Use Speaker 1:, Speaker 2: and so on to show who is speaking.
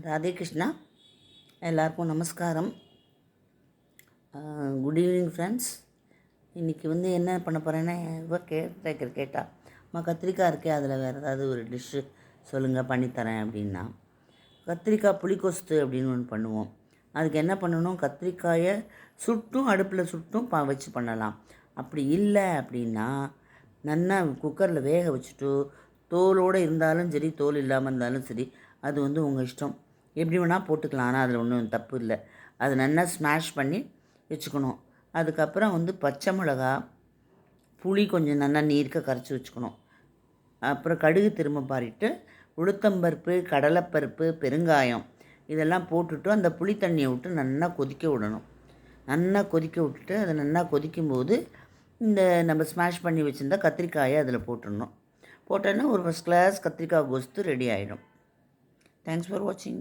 Speaker 1: ராதே கிருஷ்ணா. எல்லாருக்கும் நமஸ்காரம். Good evening friends. இன்றைக்கி என்ன பண்ண போகிறேன்னா, இவ கேட்டா அம்மா கத்திரிக்காய் இருக்கே, அதில் வேறு ஏதாவது ஒரு டிஷ்ஷு சொல்லுங்கள் பண்ணித்தரேன் அப்படின்னா. கத்திரிக்காய் புளிக்கொஸ்து அப்படின்னு ஒன்று பண்ணுவோம். அதுக்கு என்ன பண்ணணும், கத்திரிக்காயை சுட்டும் அடுப்பில் சுட்டும் வச்சு பண்ணலாம். அப்படி இல்லை அப்படின்னா நல்லா குக்கரில் வேக வச்சுட்டு தோலோடு இருந்தாலும் சரி, தோல் இல்லாமல் இருந்தாலும் சரி, அது உங்கள் இஷ்டம், எப்படி வேணால் போட்டுக்கலாம். ஆனால் அதில் ஒன்றும் தப்பு இல்லை. அது நல்லா ஸ்மாஷ் பண்ணி வச்சுக்கணும். அதுக்கப்புறம் பச்சை மிளகா, புளி கொஞ்சம் நல்லா நீர்க்க கரைச்சி வச்சுக்கணும். அப்புறம் கடுகு திரும்ப பாரிட்டு உளுத்தம்பருப்பு, கடலைப்பருப்பு, பெருங்காயம் இதெல்லாம் போட்டுட்டு அந்த புளி தண்ணியை விட்டு நல்லா கொதிக்க விடணும். நல்லா கொதிக்க விட்டுட்டு அதை நல்லா கொதிக்கும்போது இந்த நம்ம ஸ்மாஷ் பண்ணி வச்சுருந்தா கத்திரிக்காயை அதில் போட்டுடணும். போட்டோன்னா ஒரு ஃபஸ்ட் கிளாஸ் கத்திரிக்காய் கோஸ்து ரெடி ஆகிடும். தேங்க்ஸ் ஃபார் வாட்சிங்.